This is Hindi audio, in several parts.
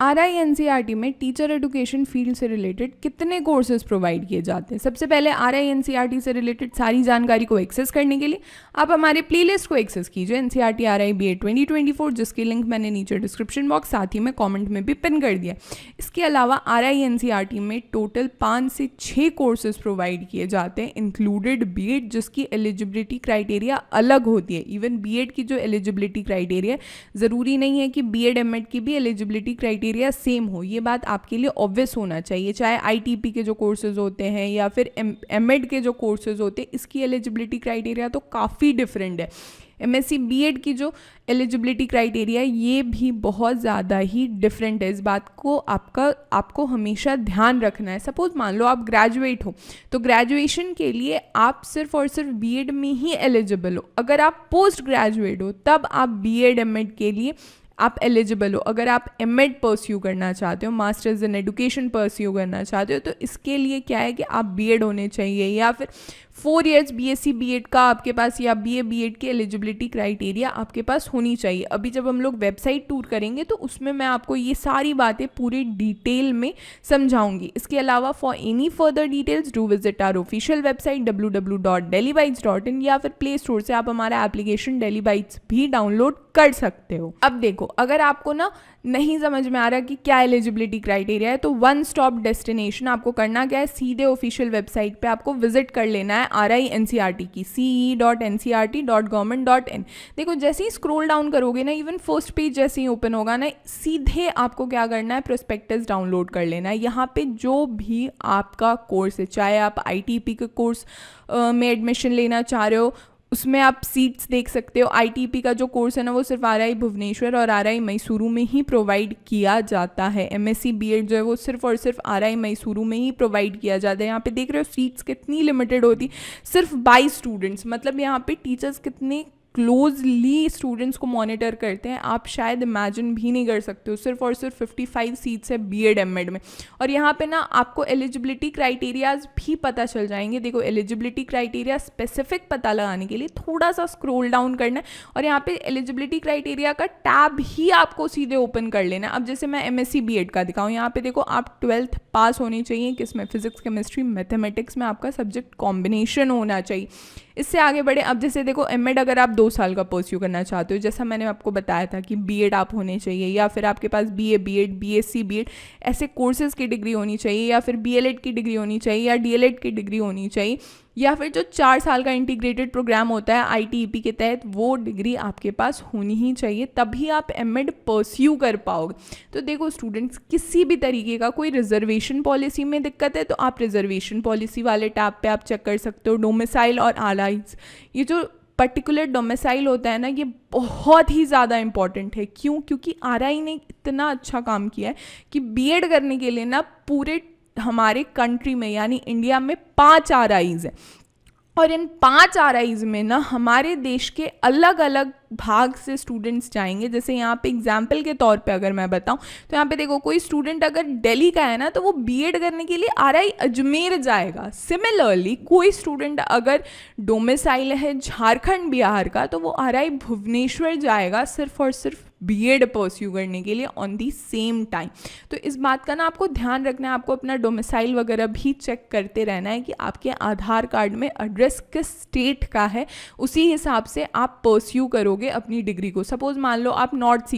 RINCERT में टीचर एजुकेशन फील्ड से रिलेटेड कितने कोर्सेज प्रोवाइड किए जाते हैं। सबसे पहले RINCERT से रिलेटेड सारी जानकारी को एक्सेस करने के लिए आप हमारे प्लेलिस्ट को एक्सेस कीजिए NCERT RI BA 2024, जिसकी लिंक मैंने नीचे डिस्क्रिप्शन बॉक्स साथ ही में कमेंट में भी पिन कर दिया। इसके अलावा RINCERT में टोटल 5 से 6 कोर्सेज प्रोवाइड किए जाते हैं, इंक्लूडेड BEd, जिसकी एलिजिबिलिटी क्राइटेरिया अलग होती है। इवन BEd की जो एलिजिबिलिटी क्राइटेरिया, ज़रूरी नहीं है कि BEd MAd की भी एलिजिबिलिटी क्राइटेरिया सेम हो। ये बात आपके लिए ऑब्वियस होना चाहिए। चाहे ITP के जो कोर्सेज होते हैं या फिर MAd के जो कोर्सेज होते हैं, इसकी एलिजिबिलिटी क्राइटेरिया तो काफ़ी डिफरेंट है। MSc BEd की जो एलिजिबिलिटी क्राइटेरिया है, ये भी बहुत ज़्यादा ही डिफरेंट है। इस बात को आपको हमेशा ध्यान रखना है। सपोज मान लो आप ग्रेजुएट हो, तो ग्रेजुएशन के लिए आप सिर्फ और सिर्फ BEd में ही एलिजिबल हो। अगर आप पोस्ट ग्रेजुएट हो तब आप BEd MAd के लिए आप एलिजिबल हो। अगर आप MAd परस्यू करना चाहते हो, मास्टर्स इन एजुकेशन परस्यू करना चाहते हो, तो इसके लिए क्या है कि आप BEd होने चाहिए, या फिर 4 years BSc BEd का आपके पास, या BA BEd की एलिजिबिलिटी क्राइटेरिया आपके पास होनी चाहिए। अभी जब हम लोग वेबसाइट टूर करेंगे तो उसमें मैं आपको ये सारी बातें पूरी डिटेल में समझाऊंगी। इसके अलावा for any further details do visit our official website www.delhibytes.in, या फिर प्ले स्टोर से आप हमारा एप्लीकेशन डेली बाइट्स भी डाउनलोड कर सकते हो। अब देखो, अगर आपको ना नहीं समझ में आ रहा कि क्या एलिजिबिलिटी क्राइटेरिया है, तो वन स्टॉप डेस्टिनेशन आपको करना क्या है, सीधे ऑफिशियल वेबसाइट पे आपको विजिट कर लेना है RINCERT की ce.ncert.government.in। देखो, जैसे ही स्क्रॉल डाउन करोगे ना, इवन फर्स्ट पेज जैसे ही ओपन होगा ना, सीधे आपको क्या करना है, प्रोस्पेक्टस डाउनलोड कर लेना है। यहाँ पे जो भी आपका कोर्स है, चाहे आप ITP के कोर्स में एडमिशन लेना चाह रहे हो, उसमें आप सीट्स देख सकते हो। ITP का जो कोर्स है ना, वो सिर्फ RI भुवनेश्वर और RI मैसूरू में ही प्रोवाइड किया जाता है। MSc BEd जो है वो सिर्फ और सिर्फ RI मैसूरू में ही प्रोवाइड किया जाता है। यहाँ पे देख रहे हो सीट्स कितनी लिमिटेड होती, सिर्फ 22 स्टूडेंट्स। मतलब यहाँ पे टीचर्स कितने क्लोजली स्टूडेंट्स को मॉनिटर करते हैं, आप शायद इमेजिन भी नहीं कर सकते हो। सिर्फ और सिर्फ 55 सीट्स है BEd MAd में। और यहाँ पे ना आपको एलिजिबिलिटी क्राइटेरियाज भी पता चल जाएंगे। देखो, एलिजिबिलिटी क्राइटेरिया स्पेसिफिक पता लगाने के लिए थोड़ा सा स्क्रॉल डाउन करना है, और यहाँ पे एलिजिबिलिटी क्राइटेरिया का टैब ही आपको सीधे ओपन कर लेना है। अब जैसे मैं MSc BEd का दिखाऊँ, यहाँ पे देखो, आप 12th पास होनी चाहिए, किसमें, फिजिक्स केमिस्ट्री मैथमेटिक्स में आपका सब्जेक्ट कॉम्बिनेशन होना चाहिए। इससे आगे बढ़े, अब जैसे देखो MAd अगर आप 2 साल का परस्यू करना चाहते हो, जैसा मैंने आपको बताया था कि BEd आप होने चाहिए, या फिर आपके पास BA BEd BSc BEd ऐसे कोर्सेज की डिग्री होनी चाहिए, या फिर BLEd की डिग्री होनी चाहिए, या DLEd की डिग्री होनी चाहिए, या फिर जो 4 साल का इंटीग्रेटेड प्रोग्राम होता है ITEP के तहत, वो डिग्री आपके पास होनी ही चाहिए, तभी आप MAd परस्यू कर पाओगे। तो देखो स्टूडेंट्स, किसी भी तरीके का कोई रिजर्वेशन पॉलिसी में दिक्कत है तो आप रिजर्वेशन पॉलिसी वाले टैब पे आप चेक कर सकते हो। डोमिसाइल और आलाइज, ये जो पर्टिकुलर डोमिसाइल होता है ना, ये बहुत ही ज़्यादा इंपॉर्टेंट है। क्यों? क्योंकि RI ने इतना अच्छा काम किया है कि BEd करने के लिए ना पूरे हमारे कंट्री में, यानी इंडिया में 5 RIs हैं, और इन 5 RIs में ना हमारे देश के अलग अलग भाग से स्टूडेंट्स जाएंगे। जैसे यहाँ पे एग्जाम्पल के तौर पे अगर मैं बताऊँ, तो यहाँ पे देखो, कोई स्टूडेंट अगर दिल्ली का है ना, तो वो BEd करने के लिए RI अजमेर जाएगा। सिमिलरली कोई स्टूडेंट अगर डोमिसाइल है झारखंड बिहार का, तो वो RI भुवनेश्वर जाएगा सिर्फ और सिर्फ BEd परस्यू करने के लिए ऑन दी सेम टाइम। तो इस बात का ना आपको ध्यान रखना है, आपको अपना डोमिसाइल वगैरह भी चेक करते रहना है कि आपके आधार कार्ड में एड्रेस किस स्टेट का है, उसी हिसाब से आप परस्यू करोगे अपनी डिग्री को। सपोज मान लो आप नॉर्थ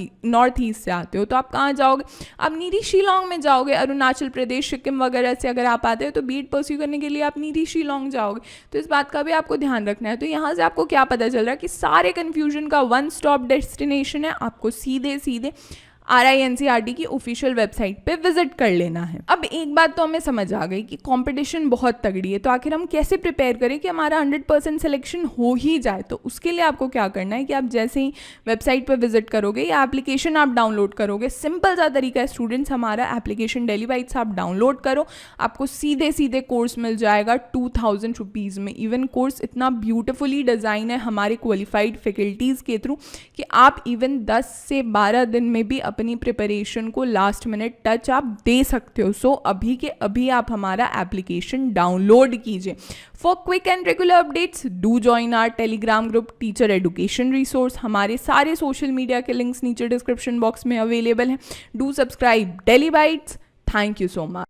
ईस्ट से आते हो, तो आप कहाँ जाओगे, आप नीरी शिलोंग में जाओगे। अरुणाचल प्रदेश, सिक्किम वगैरह से अगर आप आते हो, तो BEd परस्यू करने के लिए आप नीरी शिलोंग जाओगे। तो इस बात का भी आपको ध्यान रखना है। तो यहाँ से आपको क्या पता चल रहा है कि सारे कन्फ्यूजन का वन स्टॉप डेस्टिनेशन है, आपको सीधे सीधे RINCERT की ऑफिशियल वेबसाइट पे विजिट कर लेना है। अब एक बात तो हमें समझ आ गई कि कंपटीशन बहुत तगड़ी है, तो आखिर हम कैसे प्रिपेयर करें कि हमारा 100% सिलेक्शन हो ही जाए। तो उसके लिए आपको क्या करना है कि आप जैसे ही वेबसाइट पे विजिट करोगे या एप्लीकेशन आप डाउनलोड करोगे, सिंपल सा तरीका है स्टूडेंट्स, हमारा एप्लीकेशन डेली बाइट्स आप डाउनलोड करो, आपको सीधे सीधे कोर्स मिल जाएगा 2000 रुपीज़ में। इवन कोर्स इतना ब्यूटिफुली डिज़ाइन है हमारे क्वालिफाइड फैकल्टीज़ के थ्रू कि आप इवन 10 से 12 दिन में भी अपनी प्रिपरेशन को लास्ट मिनट टच आप दे सकते हो। सो अभी के अभी आप हमारा एप्लीकेशन डाउनलोड कीजिए। For quick and regular updates do join our Telegram group teacher education resource. हमारे सारे सोशल मीडिया के लिंक्स नीचे डिस्क्रिप्शन बॉक्स में अवेलेबल हैं। Do subscribe Daily Bytes. Thank you so much.